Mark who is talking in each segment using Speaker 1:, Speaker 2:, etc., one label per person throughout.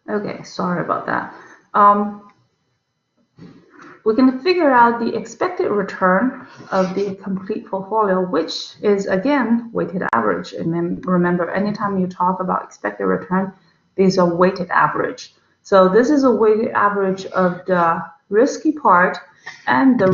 Speaker 1: Okay, sorry about that. We can figure out the expected return of the complete portfolio, which is again weighted average. And then remember, anytime you talk about expected return, these are weighted average. So this is a weighted average of the risky part and the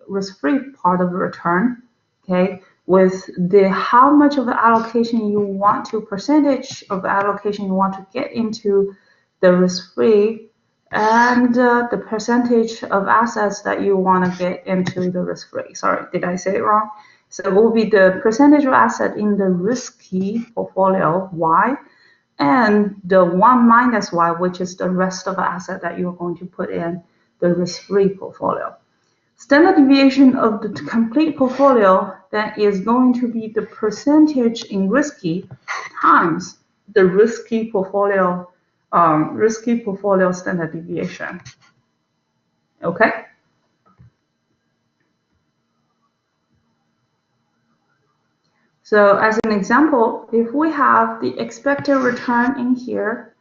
Speaker 1: risk-free part of the return. Okay, with the how much of the allocation you want to, percentage of the allocation you want to get into the risk-free, and the percentage of assets that you want to get into the risk-free. Sorry, did I say it wrong? So it will be the percentage of asset in the risky portfolio, Y, and the 1 minus Y, which is the rest of the asset that you're going to put in the risk-free portfolio. Standard deviation of the complete portfolio, that is going to be the percentage in risky times the risky portfolio standard deviation. Okay. So as an example, if we have the expected return in here,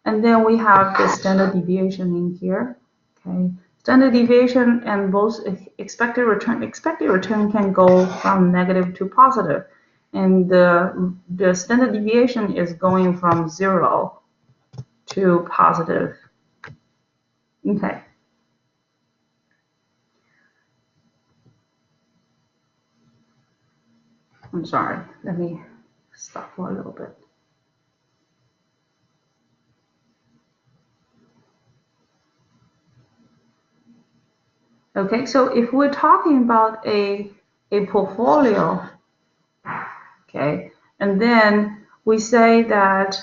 Speaker 1: and then we have the standard deviation in here, okay. Standard deviation and both expected return can go from negative to positive, and the standard deviation is going from 0 to positive. Okay. I'm sorry. Let me stop for a little bit. Okay, so if we're talking about a portfolio, okay, and then we say that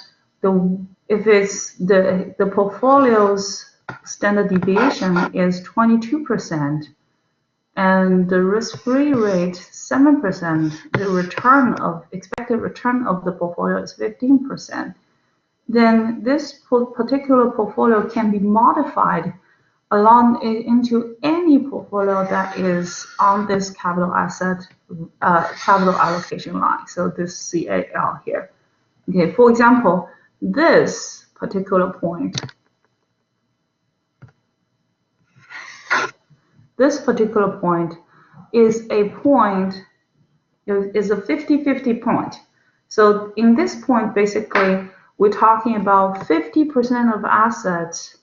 Speaker 1: if it's the portfolio's standard deviation is 22%, and the risk-free rate 7%, the expected return of the portfolio is 15%, then this particular portfolio can be modified along into any portfolio that is on this capital allocation line. So this CAL here. Okay, for example, this particular point is a point, is a 50-50 point. So in this point, basically, we're talking about 50% of assets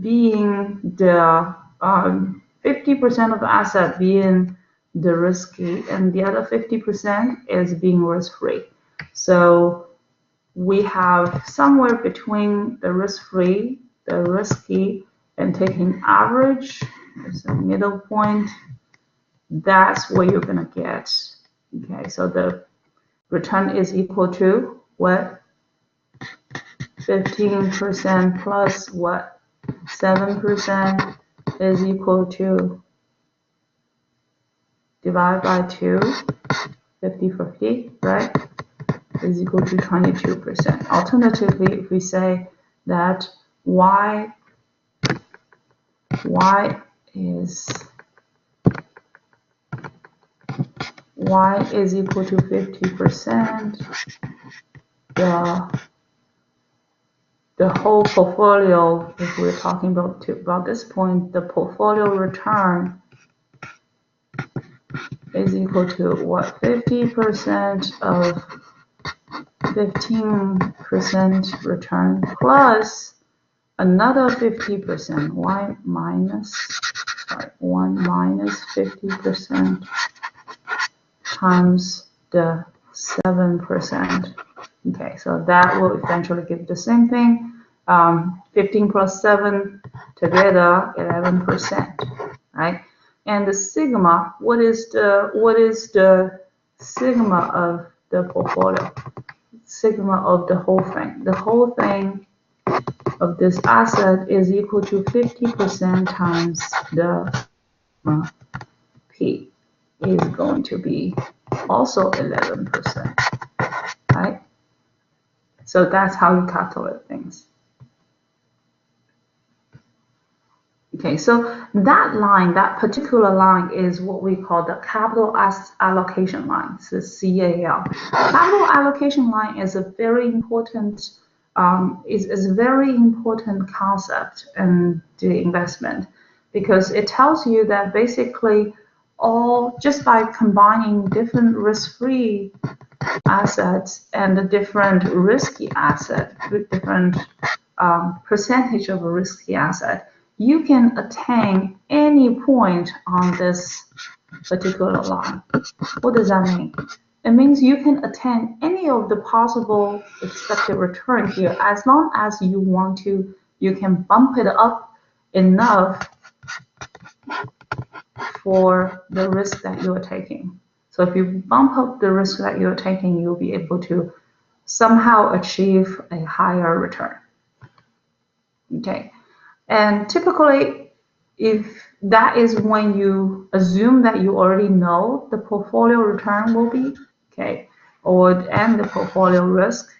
Speaker 1: being the 50% of asset being the risky, and the other 50% is being risk-free. So we have somewhere between the risk-free, the risky, and taking average as a middle point. That's what you're gonna get. Okay, so the return is equal to what? 15% plus what? 7% is equal to, divide by 2, 50-50, right? Is equal to 22%. Alternatively, if we say that y is equal to 50%, the whole portfolio, if we're talking about this point, the portfolio return is equal to what? 50% of 15% return plus another 50%, 1 minus 50% times the 7%. Okay, so that will eventually give the same thing. 15 plus 7 together, 11%, right? And the sigma, what is the sigma of the portfolio? Sigma of the whole thing. The whole thing of this asset is equal to 50% times the P is going to be also 11%, right? So that's how you calculate things. Okay, so that line, that particular line is what we call the capital allocation line, it's the CAL. Capital allocation line is a very important is a very important concept in the investment because it tells you that basically all just by combining different risk-free assets and a different risky asset with different percentage of a risky asset, you can attain any point on this particular line. What does that mean? It means you can attain any of the possible expected return here as long as you want to. You can bump it up enough for the risk that you're taking. So if you bump up the risk that you're taking, you'll be able to somehow achieve a higher return. Okay, and typically, if that is when you assume that you already know the portfolio return will be, okay, and the portfolio risk,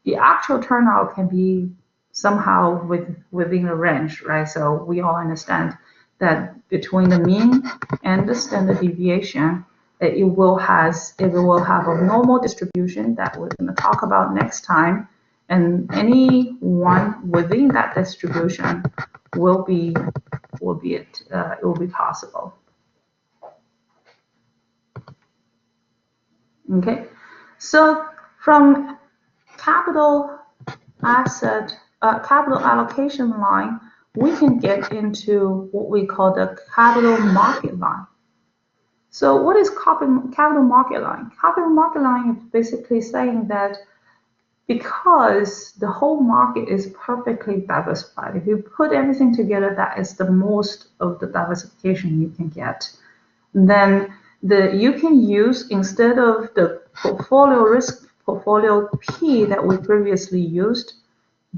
Speaker 1: the actual turnout can be somehow within a range, right? So we all understand that between the mean and the standard deviation, it will have a normal distribution that we're going to talk about next time, and any one within that distribution will be possible. Okay, so from capital allocation line, we can get into what we call the capital market line. So what is capital market line? Capital market line is basically saying that because the whole market is perfectly diversified, if you put everything together, that is the most of the diversification you can get. Then you can use, instead of the portfolio P that we previously used,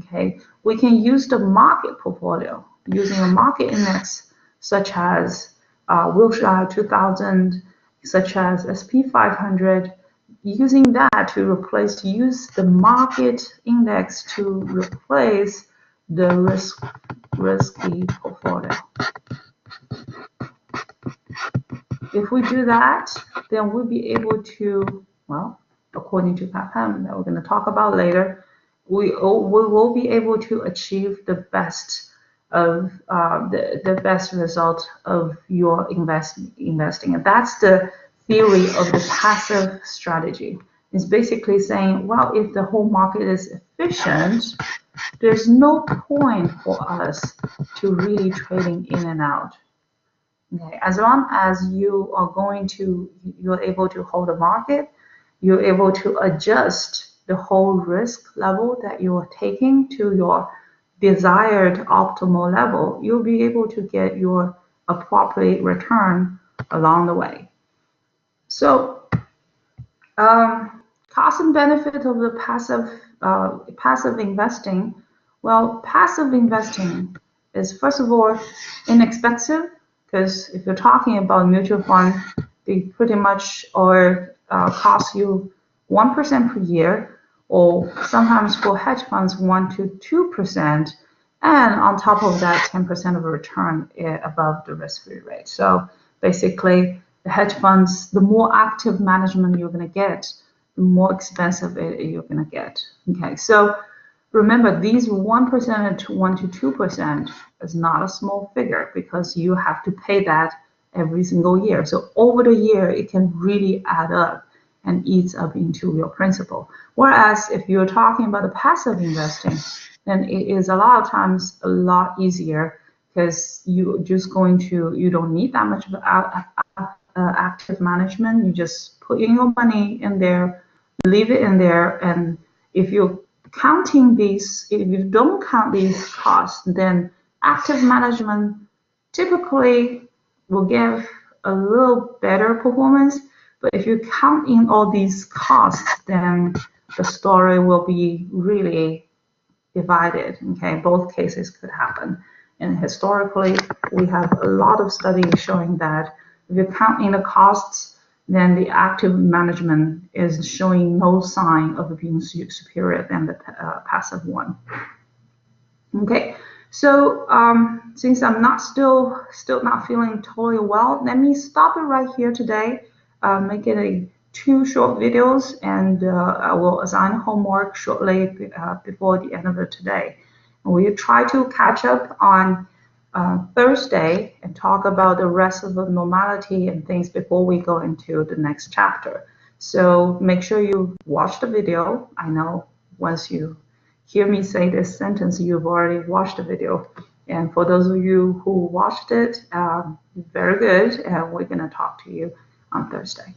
Speaker 1: okay, we can use the market portfolio using a market index such as Wilshire 2000, such as SP 500, using that to use the market index to replace the risky portfolio. If we do that, then we'll be able to, well, according to pattern that we're going to talk about later, we will be able to achieve the best of the best result of your investing. And that's the theory of the passive strategy. It's basically saying, well, if the whole market is efficient, there's no point for us to really trading in and out. Okay, as long as you're able to hold the market, you're able to adjust the whole risk level that you're taking to your desired optimal level, you'll be able to get your appropriate return along the way. So, cost and benefit of the passive investing. Well, passive investing is, first of all, inexpensive, because if you're talking about mutual fund, they pretty much cost you 1% per year, or sometimes for hedge funds 1 to 2%, and on top of that 10% of a return above the risk-free rate. So basically, the hedge funds, the more active management you're going to get, the more expensive you're going to get. Okay, so remember, these 1% to 1 to 2% is not a small figure because you have to pay that every single year. So over the year, it can really add up and eats up into your principal. Whereas if you're talking about the passive investing, then it is a lot of times a lot easier because you don't need that much of active management. You just put in your money in there, leave it in there, and if you don't count these costs, then active management typically will give a little better performance. But if you count in all these costs, then the story will be really divided. Okay, both cases could happen. And historically, we have a lot of studies showing that if you count in the costs, then the active management is showing no sign of being superior than the passive one. Okay, so since I'm still not feeling totally well, let me stop it right here today. Make it a 2 short videos, and I will assign homework shortly before the end of the today. We try to catch up on Thursday and talk about the rest of the normality and things before we go into the next chapter. So make sure you watch the video. I know once you hear me say this sentence, you've already watched the video. And for those of you who watched it, very good. And we're going to talk to you on Thursday.